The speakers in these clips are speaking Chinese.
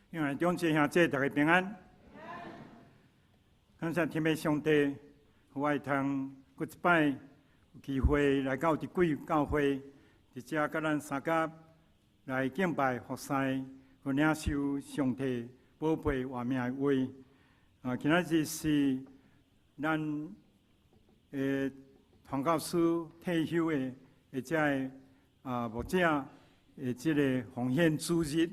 因为中姐兄姐大家平安。感谢天父上帝，我通过一摆有机会来到伫贵教会，伫遮甲咱三甲来敬拜服侍，和领受上帝宝贝活命的话。今仔日是咱传教士退休的这牧者的这个奉献主日。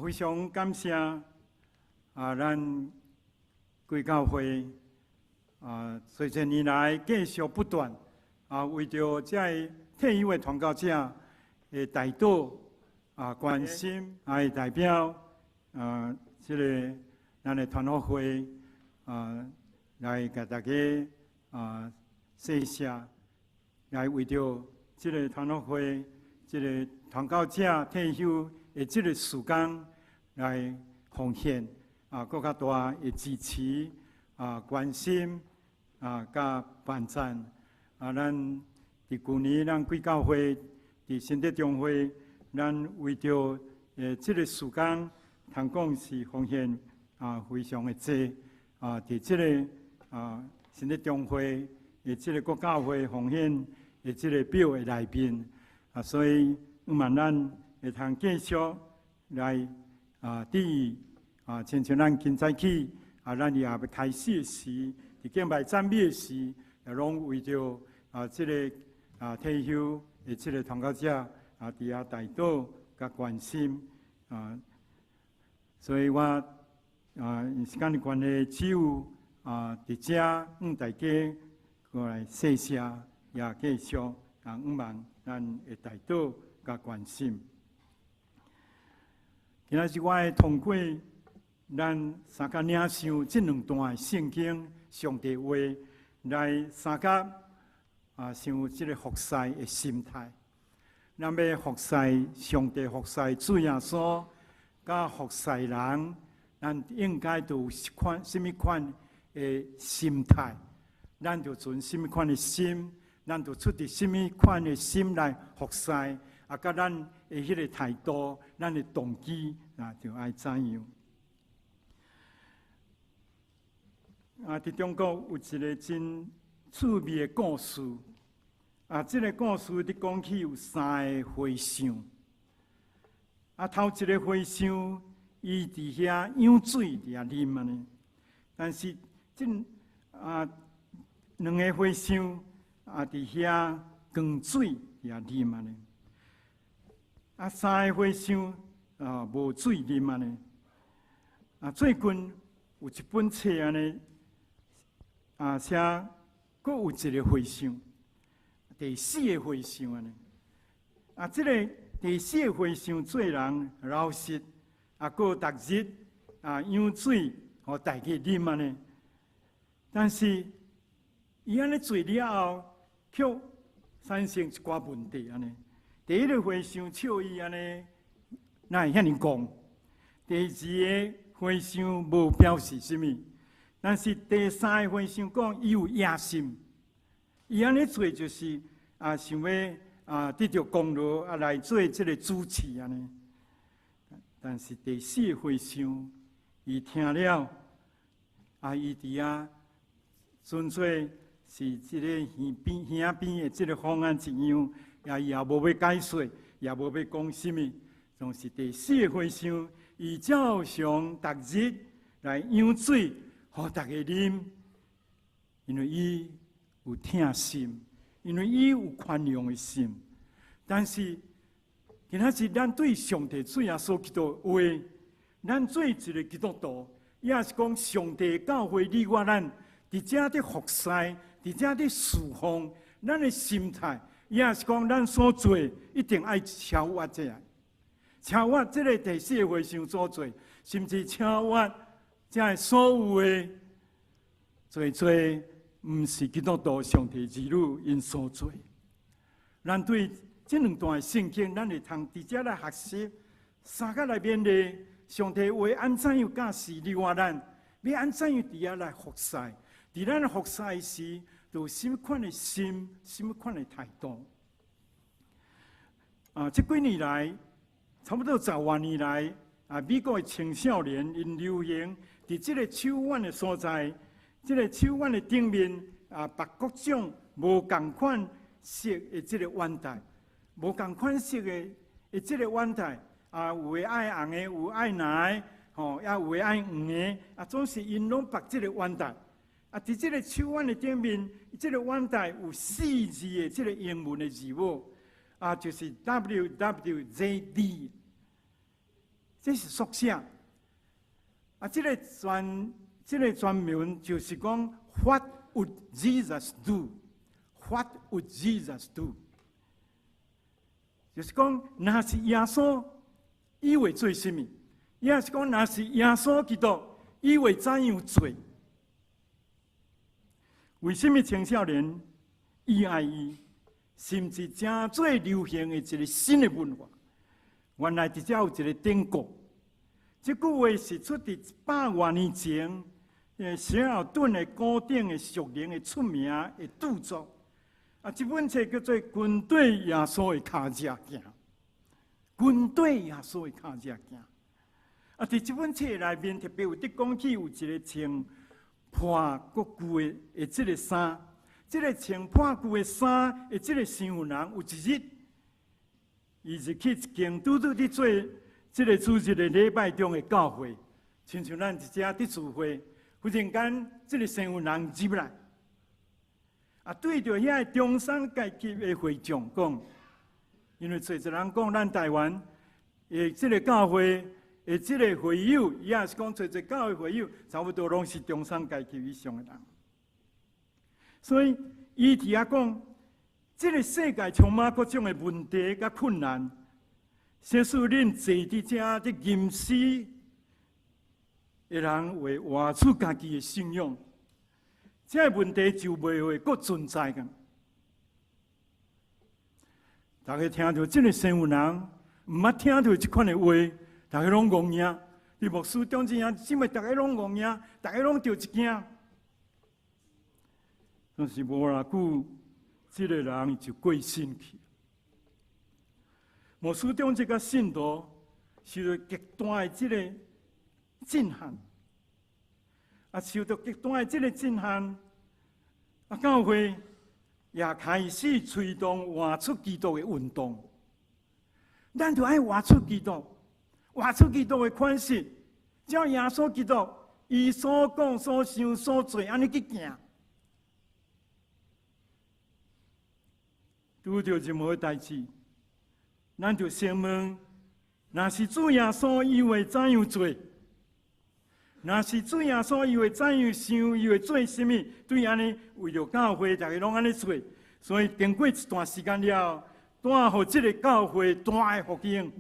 非常感谢咱贵教会随着年来继续不断为着这退休的传教者的代祷关心，也代表这个咱的传道会来给大家谢谢，来为着这个传道会这个传教者退休的这个时间来奉献更加大的支持关心甲帮赞咱伫去年咱贵教会伫新德中会，咱为着这个时间，通讲是奉献非常的多伫这个新德中会的这个国教会奉献的这个表的内面所以望咱会通继续来伫亲像咱今早起咱也要开始的时，伫敬拜赞美的时，也拢为着这个退休的这个传教者伫遐代祷甲关心所以我因时间的关系，只有伫遮大家过来谢谢，也继续望咱的代祷甲关心。今仔日我会通过咱三甲领受这两段圣经上帝话，来三甲想这个服侍的心态。咱要服侍上帝，服侍主耶稣，甲服侍人，咱应该都有什么款的心态？咱就存什么款的心？咱就出伫什么款的心来服侍？甲咱的迄个态度，咱的动机就爱怎样？伫中国有一个真趣味的故事。这个故事伫讲起有3个和尚。头一个和尚，伊伫遐舀水伫遐啉呢。但是两个和尚伫遐灌水伫遐啉呢。3个和尚无水啉呢。最近有一本册安尼写，阁有一个和尚，第4个和尚安尼。这个第4个和尚做人老实，阁逐日舀水互大家啉安尼。但是伊安尼做了后，却产生一寡问题安尼。第一个和尚笑伊安尼，哪会遐尼讲？第2个和尚无表示什么，但是第3个和尚讲伊有野心，伊安尼做就是想要得到功劳来做这个主持安尼。但是第4个和尚伊听了伊伫遐纯粹是这个耳边的这个方案一样。伊也无要解说，也无要讲什么，总是第4个和尚，伊照常逐日来舀水，互大家啉，因为伊有疼心，因为伊有宽容的心。但是今仔日咱对上帝主耶稣基督话，咱做一个基督徒，也是讲上帝教会你我咱伫遮的服侍，伫遮的侍奉，咱的心态。也是讲，咱所做一定爱超越这样，超越这个第4个和尚所做，甚至超越这所有的做，唔是基督徒上帝儿女因所做。咱对这两段圣经，咱会通直接来学习，三甲内面的上帝话安怎样教示你我咱，要安怎样伫遐来服侍，伫咱服侍时。有什么款的心，什么款的态度？这几年来，差不多10多年来，美国的青少年因流行伫这个手腕的所在，这个手腕的顶面绑各种无同款色的这个腕带，无同款色的这个腕带有的爱红的，有爱蓝的，也有的爱黄的，总是因拢绑这个腕带。伫这个手腕的顶面，这个腕带有4字的这个英文的字母，就是 WWJD， 这是缩写。这个全名就是讲 What would Jesus do？ What would Jesus do？ 就是讲，若是耶稣，伊会做什么？也是讲，若是耶稣基督，伊会怎样做？为什么青少年伊爱伊，甚至真最流行的一个新的文化？原来伫遮有一个典故，这句话是出自100多年前，谢尔顿的古典的属灵的出名的著作。这本册叫做《军队耶稣的脚只行》，军队耶稣的脚只行。伫这本册内面特别有伫讲起有一个穿破旧的这个衫，这个穿破旧的衫的这个商人，有一日，伊是去一间拄伫做这个主日的礼拜中的教会，亲像咱一只伫聚会，忽然间这个商人入来，对着遐中产阶级的会众讲，因为侪人讲咱台湾的这个教会。这个会友，伊也是讲，找教会会友，差不多拢是中产阶级以上的人。所以，伊伫遐讲，这个世界充满各种的问题甲困难，即使恁坐伫遮伫吟诗的人会活出家己的信仰，这个问题就袂会阁存在个。大家听到这个新闻人，毋捌听到这款的话。大家拢戆赢，伫牧师中间啊，因为大家拢戆赢，大家拢着一惊。但是无偌久，这个人就过身去。牧师中这个信徒受到极大的这个震撼，受到极大的这个震撼，教会也开始推动活出基督的运动。咱就爱活出基督。活出基督的款式，照耶稣基督伊所讲、所想、所做，安尼去行。拄着任何代志，咱就先问：若是主耶稣，伊会怎样做？若是主耶稣，伊会怎样想？伊会做什么？对安尼，为着教会，大家拢安尼做。所以经过一段时间了，带互这个教会大的福音。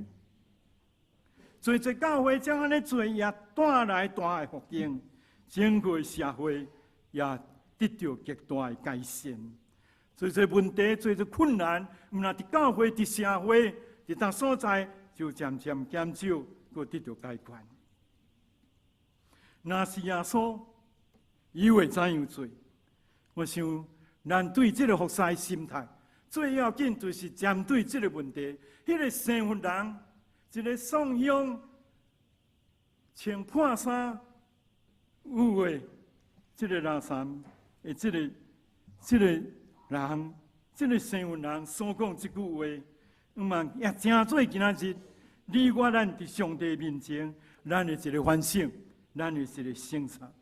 做教会将安尼做，也带来大的福音，整个社会也得到极大的改善。做问题、做困难，毋但伫教会、伫社会、伫当所在，就渐渐减少，佮得到解决。若是耶稣，伊会怎样做？我想，咱对这个服侍心态，最要紧就是针对这个问题，迄个生活人。一个送香、穿破衫、有的这个垃圾的这个人，这个新闻人所讲这句话，也真做今仔日，你我咱伫上帝面前，咱的一个反省，咱的一个省察。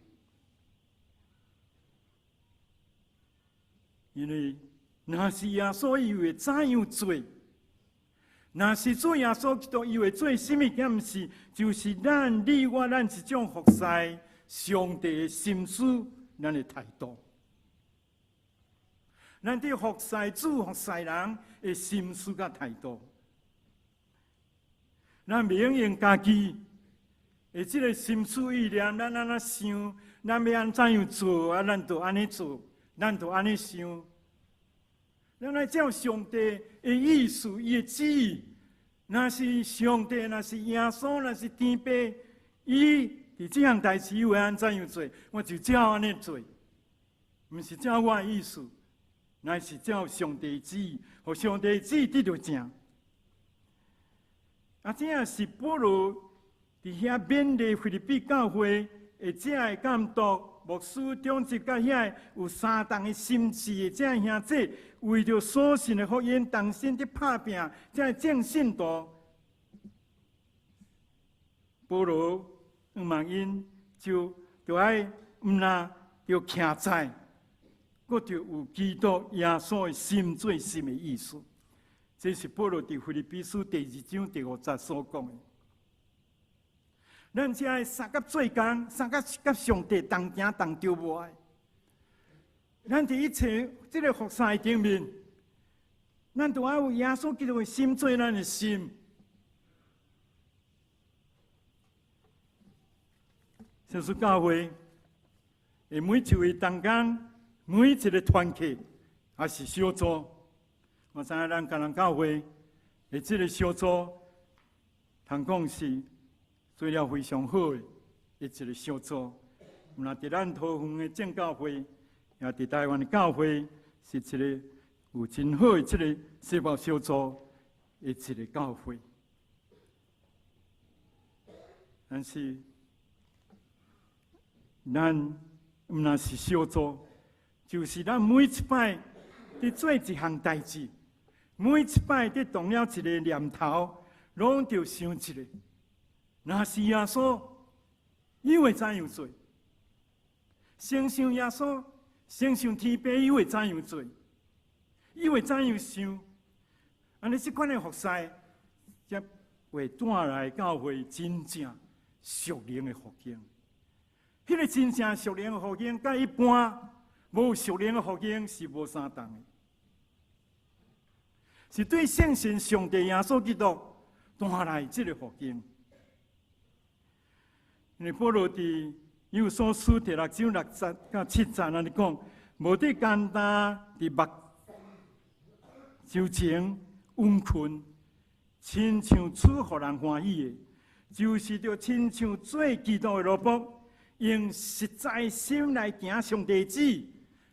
因为若是耶稣伊会怎样做？若是主耶稣基督伊会做什么件事，就是你我一种服侍上帝的心思，咱的态度。咱伫服侍主、服侍人的心思甲态度，咱袂用家己的这个心思意念，咱安怎想，咱要安怎样做咱就安尼做，咱就安尼想。咱来照上帝的意思、伊的旨意。若是上帝，若是耶稣，若是天父，伊伫这项代志会安怎样做，我就照安尼做，毋是照我的意思，乃是照上帝的旨意，互上帝的旨意得到正。这也是保罗伫遐勉励腓立比教会的遮个监督、牧师、长执甲遐有相同的心志的遮兄弟，为着所信的福音，同心伫拍拼，遮正信徒，保罗问因就爱毋但要徛在，佫着有基督耶稣的心做心的意思。这是保罗伫腓立比书第2章第5节所讲的。咱只爱三甲做工，三甲甲上帝同行同着无？咱伫一切这个服侍顶面，咱都要有耶稣基督的心做咱的心。耶稣教会的每一位同工，每一个团契，也是小组。我知影咱教人教会的这个小组，通讲是做了非常好的一个小组。那伫咱桃园的正教会，也伫台湾的教会，是一个有真好的这个细胞小组的一个教会。但是，咱毋但是小组，就是咱每一摆伫做一项代志。每一摆伫动了一个念头，拢着想一个，若是耶稣，伊会怎样做？先想耶稣，先想天父，伊会怎样做？伊会怎样想？安尼即款的服侍，才会带来教会真正属灵的福音。迄个真正属灵的福音，甲一般无属灵的福音是无相同的。是对圣神上帝耶稣基督带来这个福音。因为保罗伫以弗所书第6章6节到7节安尼讲，无得简单伫目睭前温困，亲像处互人欢喜的，就是着亲像做基督的奴仆，用实在心来行上帝旨，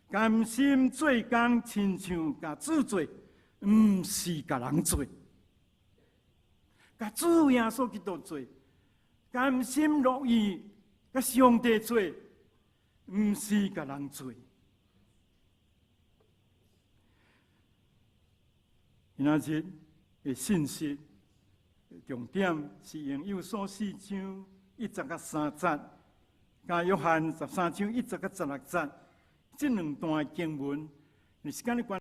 甘心做工，亲像甲主做。毋是甲人做，甲主耶稣基督做，甘心乐意甲上帝做，毋是甲人做。今仔日的信息重点是用以弗所4章1节到3节，加约翰13章1节到16节，这两段经文，时间的关。